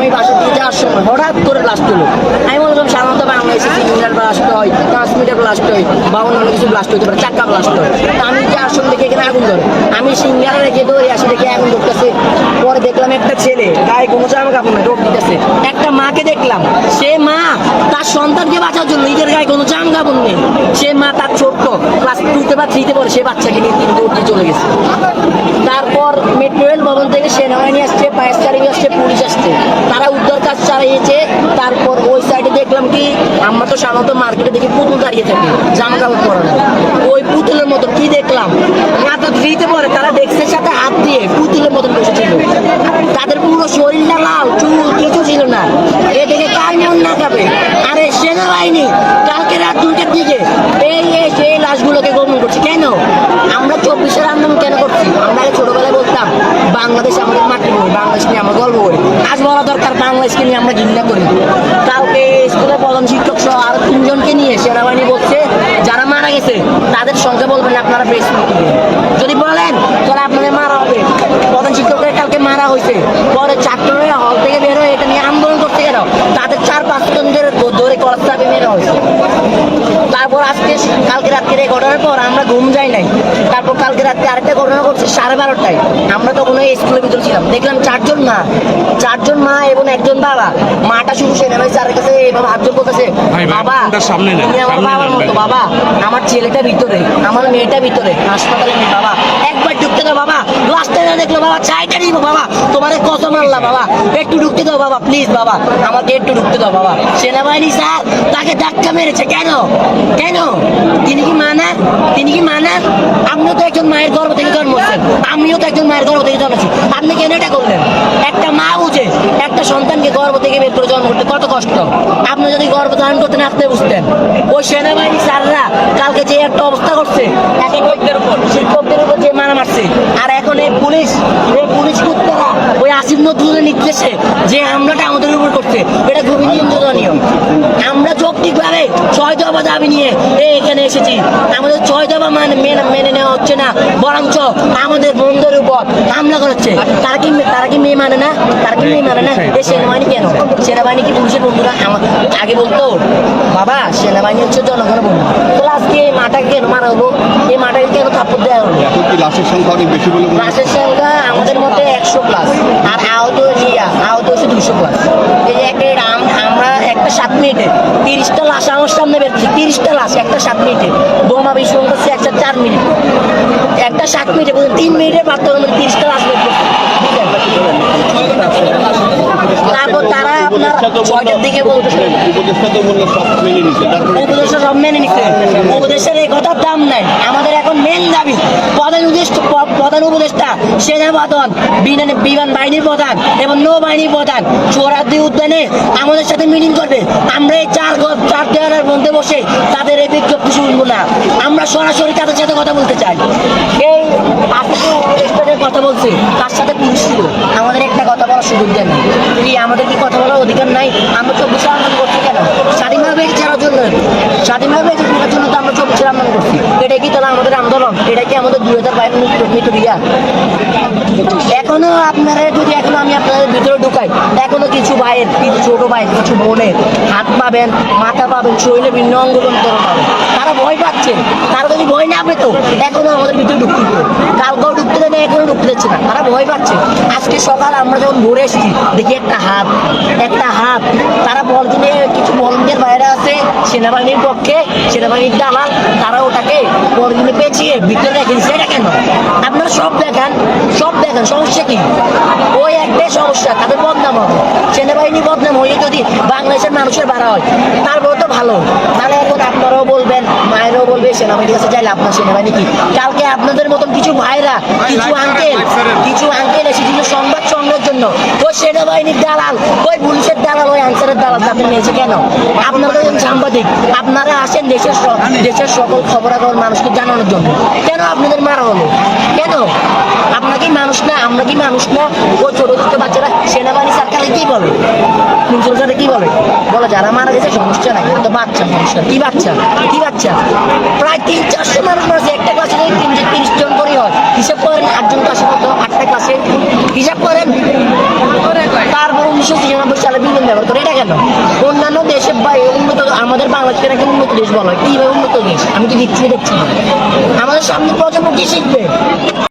আমি বাসা দিয়ে যাওয়ার সময় হঠাৎ করে ব্লাস্ট হলো। আমি বললাম সাধারণত বাংলাদেশে 3 মিটার ব্লাস্ট হয়, 5 মিটার ব্লাস্ট হয়, বা অন্যান্য কিছু ব্লাস্ট হইতে পারে, চাক্কা ব্লাস্ট হয়। তা আমি যাওয়ার সময় দেখি এখানে আগুন ধরে। আমি সিঙ্গারা রেখে দৌড়ে আসি, দেখি আগুন ধরতেছে। পরে দেখলাম একটা ছেলে গায়ে কোনো জামা কাপড় নাই, রোগ দিতেছে। একটা মাকে দেখলাম, সে মা তার সন্তানকে বাঁচার জন্য, নিজের গায়ে কোনো জামা কাপড় নেই, সে মা তার ছোট্ট ক্লাস 2তে বা 3তে পড়ে, সে বাচ্চাকে নিয়ে তিনি দৌড় দিয়ে চলে গেছে। তারপর মেট্রো রেল ভবন থেকে সেনাবাহিনী আসছে, ফায়ার সার্ভিস আসছে, পুলিশ আসছে, তারা উদ্ধার কাজ চালিয়েছে। তারপর ওই সাইডে দেখলাম কি, আমরা তো সাধারণত মার্কেটে দেখি পুতুল দাঁড়িয়ে থাকে জামা কাপড় পরে না, ওই পুতুলের মতো কি দেখলাম, মাথা ধুইতে পরে তারা ডেস্কের সাথে হাত দিয়ে পুতুলের মতন বসেছিল। তাদের পুরো শরীরটা লাল, চুল কিছু ছিল না। এ থেকে কার মন না খাবে? আরে সেনাবাহিনী কালকে রাত 2টার দিকে এই লাশগুলোকে গোপন করছে কেন? আমরা 24-এর আন্দোলন কেন করছি? আমরা আগে ছোটবেলায় বলতাম বাংলাদেশ আমাদের মাতৃভূমি, বাংলাদেশ নিয়ে আমরা গর্ব করি। আজ বলা দরকার বাংলাদেশকে নিয়ে আমরা ঘৃণা করি। কালকে স্কুলের প্রধান শিক্ষক সহ আরো 3 জনকে নিয়ে সেনাবাহিনী বলছে যারা মারা গেছে তাদের সংখ্যা বলবেন আপনারা ফেসবুকে। যদি বলেন তাহলে আপনাদের মারা হবে। প্রধান শিক্ষকের কালকে মারা হয়েছে, পরে ছাত্ররা হল থেকে বের হয়ে এটা নিয়ে আন্দোলন করতে গেল, তাদের 4-5 জন ধরে কলেজ চাপে মেরা হয়েছে। তারপর আজকে কালকে রাত্রে এই ঘটনার পর আমরা ঘুম যাই নাই। তারপর কালকে রাত্রে আরেকটা ঘটনা করছে 12:30টায়। আমরা তখন ওই স্কুলের ভিতরে ছিলাম, দেখলাম 4 জন মা এবং 1 জন বাবা। মাটা শুধু সেনাবাহিনী স্যারের কাছে এভাবে হাত জোর করতেছে, বাবা তুমি আমার বাবার মতো, বাবা আমার ছেলেটা ভিতরে, আমার মেয়েটা ভিতরে হাসপাতালে নেই, বাবা একবার ঢুকতে দাও বাবা, লাস্টে না দেখলো বাবা, চাইটা নিব বাবা, তোমার কসম আল্লাহ বাবা একটু ঢুকতে দাও বাবা, প্লিজ বাবা আমাকে একটু ঢুকতে দাও বাবা। সেনাবাহিনী স্যার তাকে ধাক্কা মেরেছে কেন? তিনি কি মানা? আপনিও তো একজন মায়ের গর্ভ থেকে জন্মেছেন, আমিও তো একজন মায়ের গর্ভ থেকে জন্মেছি, আপনি কেন এটা করলেন? একটা মা বুঝে একটা সন্তানকে গর্ভ থেকে বের করে জন্ম করতে কত কষ্ট। আপনি যদি গর্ভ ধারণ করতেন আপনি বুঝতেন। ওই সেনাবাহিনী স্যাররা কালকে যে একটা অবস্থা করছে শিক্ষকদের উপর যে মারা মারছে, আর এখন এই পুলিশ কুত্তারা ওই আসিফ নজরুলের নির্দেশে যে হামলাটা আমাদের উপর করছে, এটা খুবই নিন্দনীয়। আমরা যৌক্তিকভাবে 6 দফা দাবি নিয়ে এখানে এসেছি, আমাদের 6 দফা মেনে নেওয়া হচ্ছে না, বরঞ্চ আমাদের বন্ধুদের উপর হামলা করেছে। তারা কি মেয়ে মানে না? এই সেনাবাহিনী কেন? সেনাবাহিনী কি পুলিশের বন্ধুরা? আগে বলতো বাবা সেনাবাহিনী হচ্ছে জনগণের বন্ধু, তাহলে আজকে এই মাটাকে কেন মারা হলো? এই মাটাকে কেন থাপ্পড় দেওয়া হলো? লাশের সংখ্যা অনেক বেশি বলে লাশের সংখ্যা আমাদের মধ্যে 100+, আর আহত হচ্ছে 200+। এই যে আমরা একটা 7 মিনিটে 30টা লাশ আমার সামনে বেরোচ্ছে, 30টা লাশ একটা 7 মিনিটে। বোমা বিস্ফোরণ করছে একটা 4 মিনিট, একটা 7 মিনিটে 3 মিনিটের পার্থক্য 30টা লাশ বের করছে। তারপর তারা আপনার 6টার দিকে বলছে উপদেষ্টা সব মেনে নিচ্ছে। উপদেষ্টার এই কথার দাম নাই। আমাদের এখন মেন দাবি প্রধান উপদেষ্টা, সেনা প্রধান, বিমান বাহিনীর প্রধান এবং নৌবাহিনীর প্রধান সোহরাওয়ার্দী উদ্যানে আমাদের সাথে মিটিং করবে। আমরা এই 4 দেওয়ালের মধ্যে বসে তাদের এই বিজ্ঞপ্তি শুনবো না, আমরা সরাসরি তাদের সাথে কথা বলতে চাই। এই উপদেষ্টাদের কথা বলছে তার সাথে পুলিশ ছিল, আমাদের একটা কথা বলার সুযোগ দেন না। আমাদের কি কথা বলার অধিকার নাই? আমরা 24 আন্দোলন করছি কেন? স্বাধীনভাবে বেঁচে থাকার জন্য তো আমরা 24 আন্দোলন করছি। এটা কি তাহলে আমাদের আন্দোলন? এটা কি আমাদের 2022 মৃত্যু দিয়া? এখনো আপনারা যদি আমি আপনাদের ভিতরে ঢুকাই, এখনো কিছু ভাইয়ের, কিছু ছোট ভাই, কিছু বোনের হাত পাবেন, মাথা পাবেন, শরীরে ভিন্ন অঙ্গন পাবেন, তারা ভয় পাচ্ছেন। তারা যদি ভয় না পেত এখনো আমাদের ভিতরে ঢুকতে দিত, কালকেও ঢুকতে দেয় না, এখনো ঢুকতে দিচ্ছে না, তারা ভয় পাচ্ছে। আজকে সকাল আমরা যখন ভোরে এসেছি দেখি একটা হাত, তারা বলতে কিছু ভলেন্টিয়ার বাইরে আছে সেনাবাহিনীর পক্ষে, সেনাবাহিনীর দালাল, তারা ওটাকে বলদিনে পেঁচিয়ে ভিতরে রেখে দিচ্ছে। এটা কেন? আপনারা সব দেখান, সমস্যা কি? ওই একটাই সমস্যা, তাদের বদনাম হবে। সেনাবাহিনী বদনাম হয়ে যদি বাংলাদেশের মানুষের বাড়া হয় তারপরে তো ভালো। তাহলে এখন আপনারাও বলবেন, মায়েরাও বলবে সেনাবাহিনীর কাছে চাইলে আপনার সেনাবাহিনী কি? কালকে আপনাদের মতন কিছু ভাইরা, কিছু আঙ্কেল এসেছিল সংবাদ সংগ্রহের জন্য, ওই সেনাবাহিনীর দালাল, ওই পুলিশের দালাল, ওই আনসারের দালাল তাদের নিয়েছে কেন? আপনারা একজন সাংবাদিক, আপনারা আসেন দেশের সকল খবরাখবর মানুষকে জানানোর জন্য, কেন আপনাদের মারা হলো? কেন? আপনারা কি মানুষ না? আমরা কি মানুষ না? ওই ছোট ছোট বাচ্চারা সেনাবাহিনী সরকারে কি বলে? সরকারে কি বলে? যারা মারা গেছে সমস্যা নাই, তো বাচ্চা সমস্যা কি? বাচ্চা প্রায় 300-400 মানুষ মারছে একটা ক্লাসে, 30 জন করে হয়। হিসাব করেন 8জন ক্লাসে কত? 8টা ক্লাসে হিসাব করেন। তারপর 1993 ব্যবহার করে, এটা কেন? অন্যান্য দেশে বা উন্নত, আমাদের বাংলাদেশকে নাকি উন্নত দেশ বলা হয়, কিভাবে উন্নত দেশ? আমি তো কিচ্ছুই দেখছি না। আমাদের সামনে প্রজন্ম কি শিখবে?